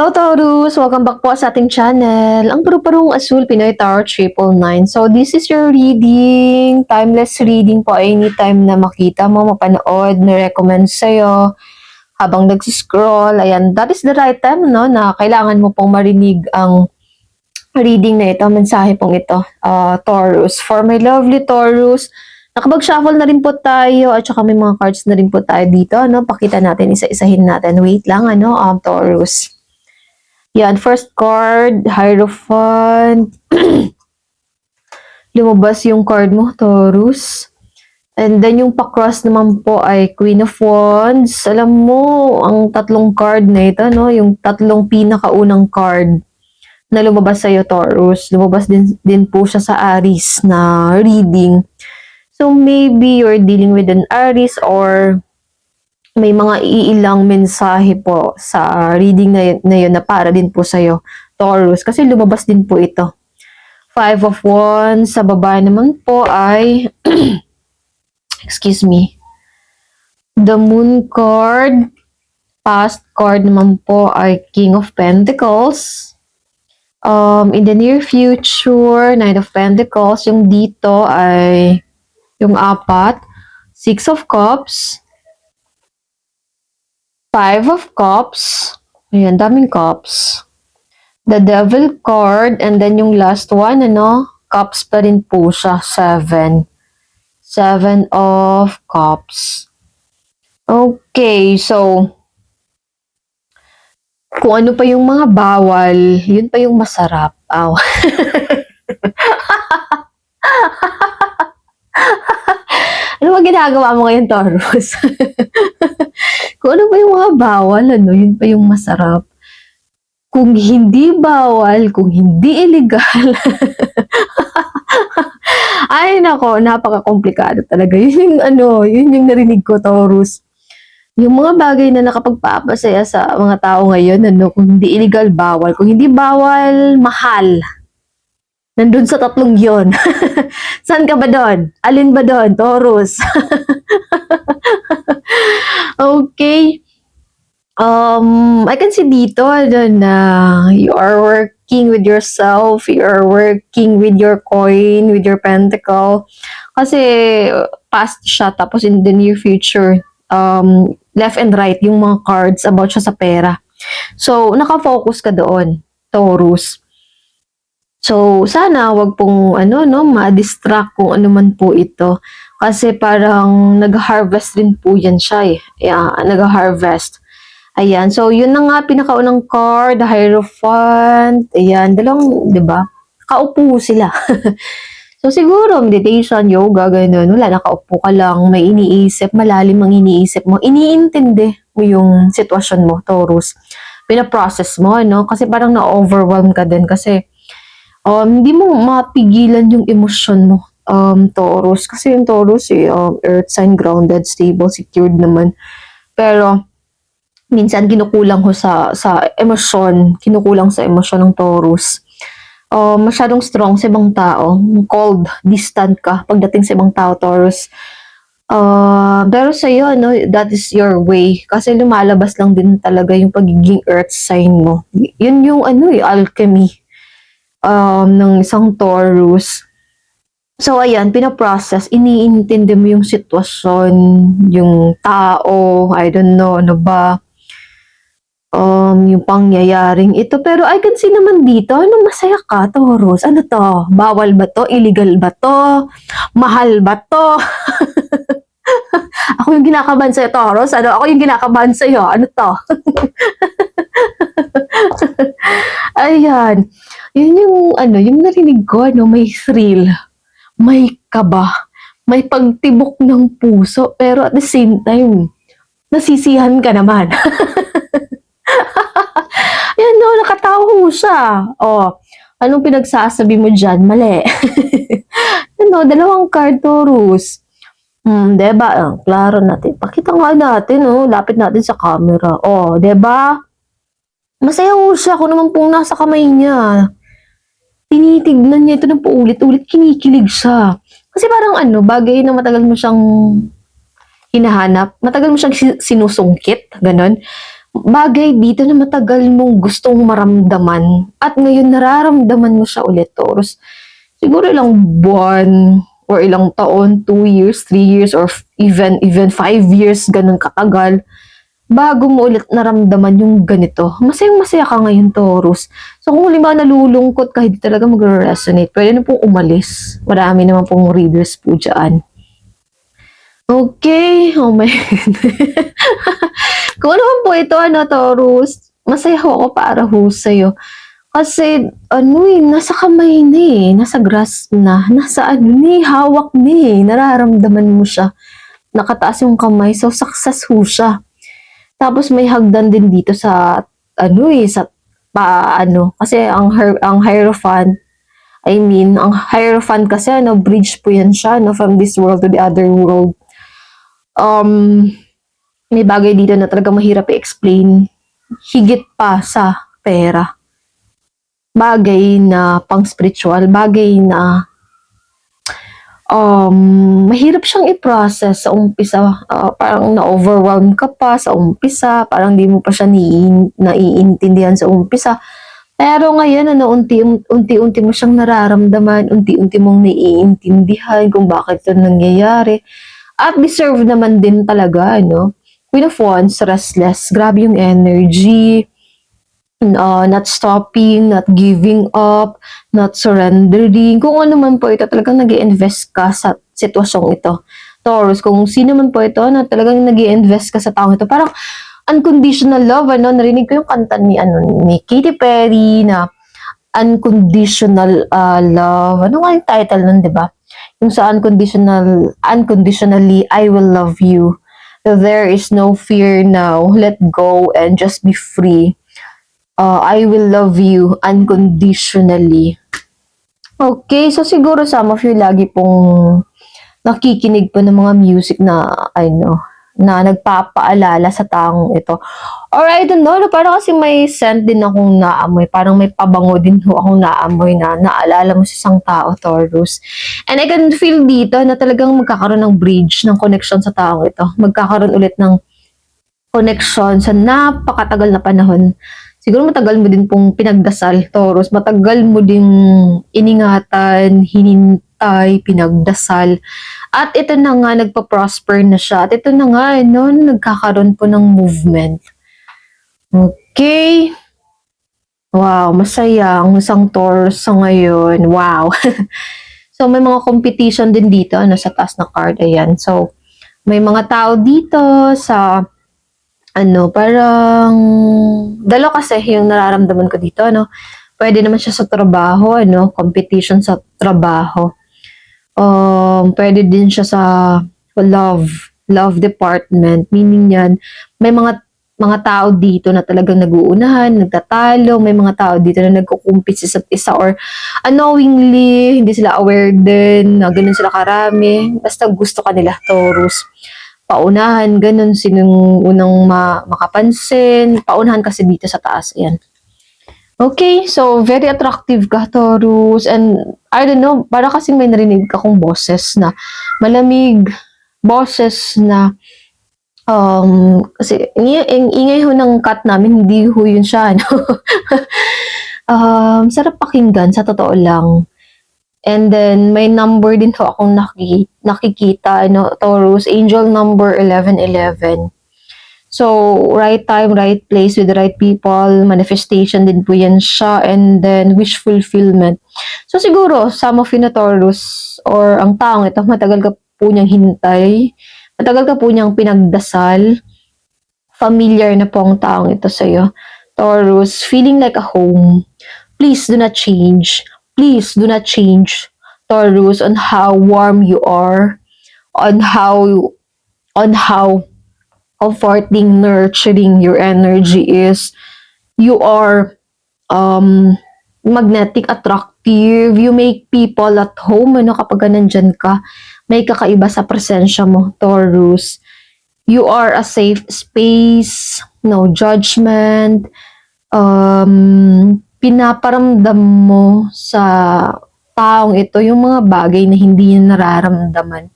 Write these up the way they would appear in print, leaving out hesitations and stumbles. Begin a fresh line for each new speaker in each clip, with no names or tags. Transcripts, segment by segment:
Hello Taurus! Welcome back po sa ating channel, ang Paru-Parung Asul Pinoy Tarot 999. So this is your reading, timeless reading po, anytime na makita mo, mapanood, na-recommend sa'yo habang nag-scroll. Ayan, that is the right time, no, na kailangan mo pong marinig ang reading na ito, mensahe pong ito, Taurus. For my lovely Taurus, nakapag-shuffle na rin po tayo at saka may mga cards na rin po tayo dito, no? Pakita natin, isa-isahin natin. Wait lang, Taurus. Yan, first card, Hierophant. Lumabas yung card mo, Taurus. And then yung pa-cross naman po ay Queen of Wands. Alam mo, ang tatlong card na ito, no? Yung tatlong pinakaunang card na lumabas sa'yo, Taurus. Lumabas din po siya sa Aries na reading. So maybe you're dealing with an Aries or may mga iilang mensahe po sa reading na yun na para din po sa'yo, Taurus. Kasi lumabas din po ito. Five of Wands. Sa baba naman po ay excuse me. The Moon card. Past card naman po ay King of Pentacles. In the near future, Knight of Pentacles. Yung dito ay yung apat. Six of Cups. Five of Cups. Ayan, daming cups. The Devil card. And then yung last one, cups pa rin po siya. Seven. Seven of Cups. Okay, so kung ano pa yung mga bawal, yun pa yung masarap. Aw. Ano ba ginagawa mo ngayon, Taurus? Kung ano pa yung mga bawal, yun pa yung masarap. Kung hindi bawal, kung hindi illegal. Ay, nako, napaka-komplikado talaga. Yun yung narinig ko, Taurus. Yung mga bagay na nakapagpapasaya sa mga tao ngayon, kung hindi illegal, bawal. Kung hindi bawal, mahal. Nandun sa tatlong yon. Saan ka ba doon? Alin ba doon, Taurus? Okay. I can see dito na you are working with yourself, you are working with your coin, with your pentacle. Kasi past siya, tapos in the near future, left and right, yung mga cards about siya sa pera. So, nakafocus ka doon, Taurus. So, sana wag pong ma-distract kung ano man po ito. Kasi parang nag-harvest din po yan siya eh. Yeah, nag-harvest. Ayan. So, yun na nga pinakaunang card, the Hierophant. Ayan, dalawang, di ba? Kaupo sila. So, siguro, meditation, yoga, gano'n. Wala, nakaupo ka lang, may iniisip, malalim ang iniisip mo. Iniintindi mo yung sitwasyon mo, Taurus. Pinaprocess mo, Kasi parang na-overwhelm ka din kasi hindi mo mapigilan yung emosyon mo, Taurus. Kasi yung Taurus, earth sign, grounded, stable, secured naman. Pero, minsan kinukulang ho sa emosyon, kinukulang sa emosyon ng Taurus. Masyadong strong sa ibang tao. Cold, distant ka pagdating sa ibang tao, Taurus. Pero sa'yo, that is your way. Kasi lumalabas lang din talaga yung pagiging earth sign mo. Yun yung, alchemy ng isang Taurus. So, ayan, pinaprocess, iniintindi mo yung sitwasyon, yung tao, I don't know, yung pangyayaring ito. Pero I can see naman dito, masaya ka, Taurus. Ano to? Bawal ba to? Illegal ba to? Mahal ba to? Ako yung kinakabahan sa'yo, Taurus. Ako yung kinakabahan sa'yo. Ano to? Ayan. Yun yung narinig ko, may thrill, may kaba, may pagtibok ng puso, pero at the same time, nasisihan ka naman. Yan, nakatawa siya. Anong pinagsasabi mo dyan? Mali. Dalawang card, Taurus. Diba? Klaro natin. Pakita nga natin, lapit natin sa camera. Diba? Masaya siya kung naman pong nasa kamay niya. Tinitignan niya ito ng paulit-ulit, kinikilig siya. Kasi parang bagay na matagal mo siyang hinahanap, matagal mo siyang sinusungkit, ganon. bagay dito na matagal mong gustong maramdaman at ngayon nararamdaman mo siya ulit, Taurus. Siguro ilang buwan or ilang taon, 2 years, 3 years, or even 5 years, ganun katagal, bago mo ulit naramdaman yung ganito. Masayang-masaya ka ngayon, Taurus. So kung halimbawa nalulungkot ka, hindi talaga mag-resonate, pwede na pong umalis. Marami naman pong readers po dyan. Okay, oh my God. Kung ano man po ito, Taurus, masaya ho ako para ho sa'yo. Kasi, nasa kamay ni, nasa grasp na, nasa ni, hawak ni, nararamdaman mo siya. Nakataas yung kamay, so success ho siya. Tapos may hagdan din dito sa, sa kasi ang Hierophant, ang Hierophant kasi, bridge po yan siya, from this world to the other world. May bagay dito na talaga mahirap i-explain, higit pa sa pera. Bagay na pang-spiritual, bagay na mahirap siyang i-process sa umpisa. Parang na-overwhelm ka pa sa umpisa, parang di mo pa siya naiintindihan sa umpisa. Pero ngayon, unti-unti mo siyang nararamdaman, unti-unti mong naiintindihan kung bakit ito nangyayari. At deserve naman din talaga, Queen of Wands, restless. Grabe yung energy. Not stopping, not giving up, not surrendering. Kung ano man po ito, talagang nag-i-invest ka sa sitwasyong ito. Taurus, kung sino man po ito na talagang nag-i-invest ka sa taong ito, parang unconditional love, narinig ko yung kanta ni Katy Perry na unconditional love. Ano nga yung title nun, di ba? Yung sa unconditionally, I will love you. There is no fear now. Let go and just be free. I will love you unconditionally. Okay, so siguro some of you lagi pong nakikinig po ng mga music na, na nagpapaalala sa taong ito. Or I don't know, parang kasi may scent din akong naamoy. Parang may pabango din ho akong naamoy na naalala mo sa isang tao, Taurus. And I can feel dito na talagang magkakaroon ng bridge, ng connection sa taong ito. Magkakaroon ulit ng connection sa napakatagal na panahon. Siguro matagal mo din pong pinagdasal, Taurus. Matagal mo ding iningatan, hinintay, pinagdasal. At ito na nga, nagpa-prosper na siya. At ito na nga, nagkakaroon po ng movement. Okay. Wow, masaya ang isang Taurus sa ngayon. Wow. So, may mga competition din dito, sa taas na card. Ayan. So, may mga tao dito sa, parang, dalawa kasi yung nararamdaman ko dito, Pwede naman siya sa trabaho, competition sa trabaho. Pwede din siya sa love department. Meaning yan, may mga tao dito na talagang nag-uunahan, nagtatalo, may mga tao dito na nagkukumpit sa isa't isa or unknowingly, hindi sila aware din na ganun sila karami. Basta gusto ka nila, Taurus. Paunahan, ganun, sinong unang makapansin. Paunahan kasi dito sa taas, yan. Okay, so very attractive ka, Taurus. And I don't know, para kasing may narinig ka kong boses na malamig, boses na kasi ingay ho ng cat namin, hindi ho yun siya, sarap pakinggan, sa totoo lang. And then, may number din ho akong nakikita, Taurus, angel number 1111. So, right time, right place with the right people, manifestation din po yan siya, and then wish fulfillment. So, siguro, some of you na Taurus, or ang taong ito, matagal ka po niyang hintay, matagal ka po niyang pinagdasal, familiar na po ang taong ito sa'yo. Taurus, feeling like a home. Please do not change. Please do not change, Taurus, on how warm you are, on how comforting, nurturing your energy is. You are magnetic, attractive. You make people at home, kapag nandyan ka. May kakaiba sa presensya mo, Taurus. You are a safe space, no judgment. Pinaparamdam mo sa taong ito yung mga bagay na hindi niya nararamdaman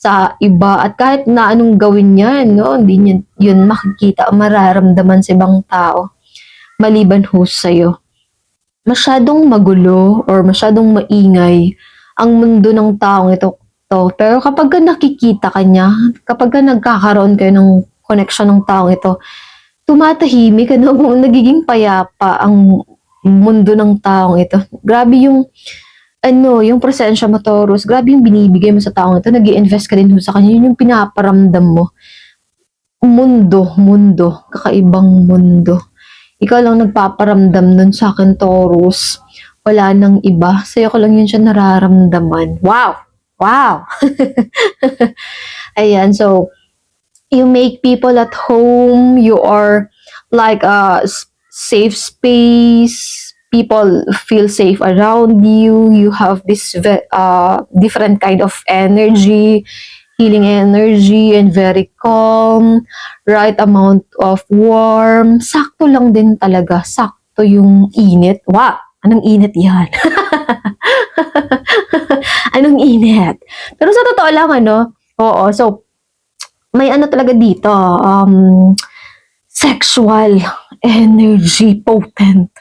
sa iba at kahit na anong gawin niya 'no, hindi niya yun makikita o mararamdaman sa ibang tao maliban ho sa'yo. Masyadong magulo or masyadong maingay ang mundo ng taong ito 'to, pero kapagka nakikita ka niya, kapagka nagkakaroon kayo ng connection ng taong ito, tumatahimik ano, nagiging payapa ang mundo ng taong ito. Grabe yung ano, yung presensya mo Taurus, grabe yung binibigay mo sa taong ito, nag-i-invest ka din ho sa kanya, yun yung pinaparamdam mo. Mundo, mundo, kakaibang mundo. Ikaw lang nagpaparamdam nun sa'kin Taurus, wala ng iba, sa'yo ko lang yun siya nararamdaman. Wow! Wow! Ayan, so you make people at home, you are like a safe space, people feel safe around you, you have this different kind of energy, healing energy, and very calm, right amount of warm, sakto lang din talaga, sakto yung init. Wow! Anong init yan? Anong init? Pero sa totoo lang, ano, oo, so, may ano talaga dito, sexual energy potent.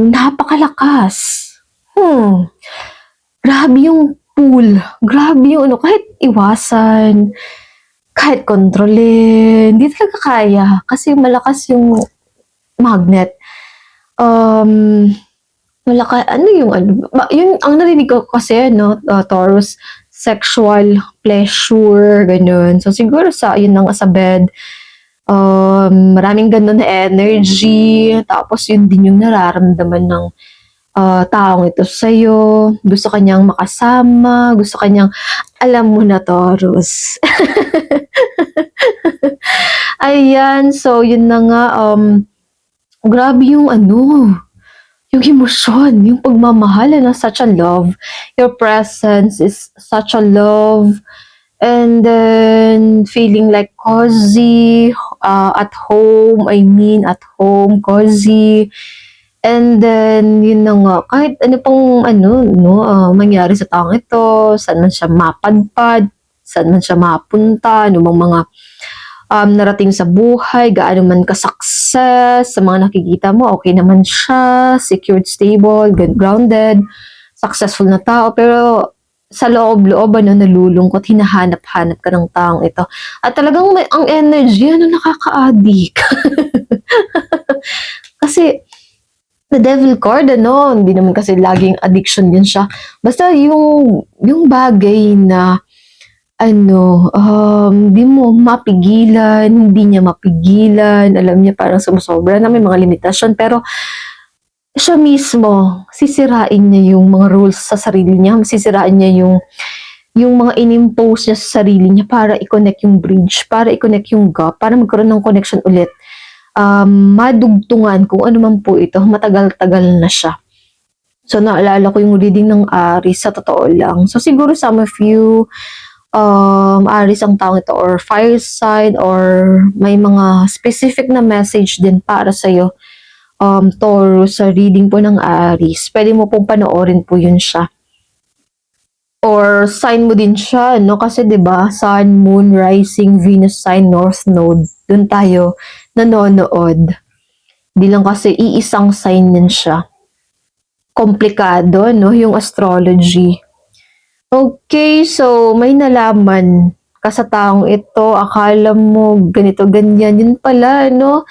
Napakalakas. Grabe yung pull. Grabe yung ano, kahit iwasan, kahit kontrolin, hindi talaga kaya. Kasi malakas yung magnet. Malaki, ano yung ano, yun, ang narinig ko kasi, no, Taurus, sexual pleasure, ganun. So, siguro yun na nga sa bed, maraming ganun na energy, tapos yun din yung nararamdaman ng taong ito sa'yo, gusto kanyang makasama, gusto kanyang, alam mo na, Taurus. Ayan, so yun na nga, grabe yung ano, yung emosyon, yung pagmamahal na such a love. Your presence is such a love. And then, feeling like cozy, at home, I mean, at home, cozy. And then, yun na nga, kahit ano pang, ano, no, mangyari sa taong ito, saan man siya mapadpad, saan man siya mapunta, ano bang mga narating sa buhay, gaano man ka-success, sa mga nakikita mo, okay naman siya, secured, stable, grounded, successful na tao, pero sa loob-loob, ano, nalulungkot, hinahanap-hanap ka ng taong ito. At talagang ang energy, ano, nakaka-addict. Kasi, the devil card, ano, hindi naman kasi laging addiction din siya. Basta yung bagay na ano, di mo mapigilan, hindi niya mapigilan, alam niya parang sumusobra na, may mga limitasyon, pero siya mismo, sisirain niya yung mga rules sa sarili niya, sisirain niya yung mga inimpose niya sa sarili niya para i-connect yung bridge, para i-connect yung gap, para magkaroon ng connection ulit. Madugtungan kung ano man po ito, matagal-tagal na siya. So, naalala ko yung reading ng Aries, sa totoo lang. So, siguro some of you, Aries ang taong ito or fire sign or may mga specific na message din para sa'yo, Taurus, sa reading po ng Aries. Pwede mo pong panoorin po yun siya. Or sign mo din siya, no? Kasi 'di ba, Sun, Moon, Rising, Venus sign, North Node. Doon tayo nanonood. Di lang kasi iisang sign din siya. Komplikado, no? Yung astrology. Okay, so may nalaman ka sa taong ito, akala mo ganito, ganyan, yun pala, no?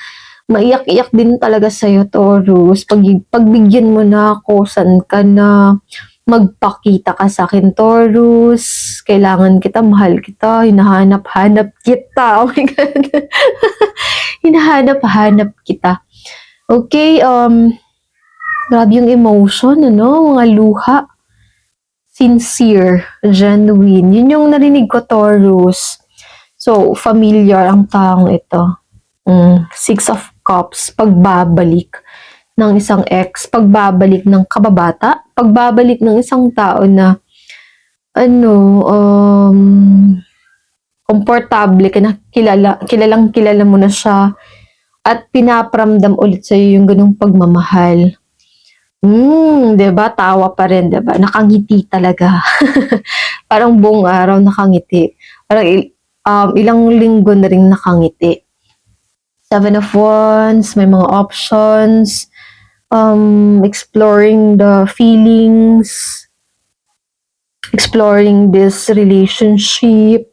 Maiyak-iyak din talaga sa'yo, Taurus. Pagbigyan mo na ako, saan ka na, magpakita ka sa akin, Taurus. Kailangan kita, mahal kita, hinahanap-hanap kita. Oh my God. Hinahanap-hanap kita. Okay, grabe yung emotion, ano, mga luha. Sincere, genuine. Yun yung narinig ko, Taurus. So, familiar ang taong ito. Six of Cups, pagbabalik ng isang ex, pagbabalik ng kababata, pagbabalik ng isang tao na ano, komportable ka na, kilalang kilala mo na siya at pinaparamdam ulit sa'yo yung ganung'di ba? Tawa pa rin, 'di ba? Nakangiti talaga. parang buong araw nakangiti. Parang ilang linggo na rin nakangiti. Seven of Wands, may mga options, exploring the feelings, exploring this relationship.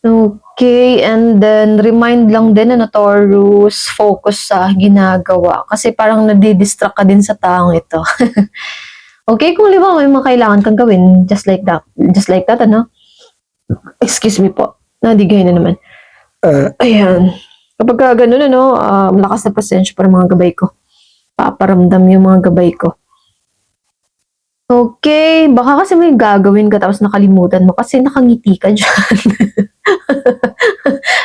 Okay, and then remind lang din na Taurus, focus sa ginagawa. Kasi parang nadidistract ka din sa taong ito. Okay, kung may mga kailangan kang gawin, just like that, ano? Excuse me po, nadigay na naman. Ayan. Kapag ka ganun, ano, malakas na pasensya para mga gabay ko. Paparamdam yung mga gabay ko. Okay, baka kasi may gagawin ka tapos nakalimutan mo kasi nakangiti ka dyan.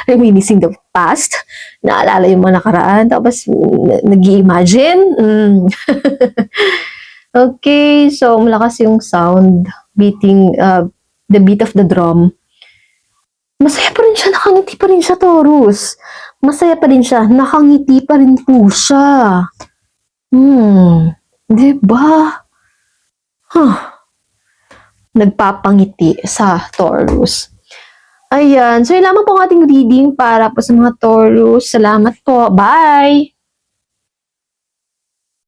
Reminiscing the past, naalala yung mga nakaraan, tapos nag-i-imagine. Okay, so malakas yung sound, beating, the beat of the drum. Masaya pa rin siya, nakangiti pa rin siya, Taurus. Masaya pa rin siya, nakangiti pa rin po siya. Diba? Nagpapangiti sa Taurus. Ayan. So, yun lamang po ang ating reading para po sa mga Taurus. Salamat po. Bye!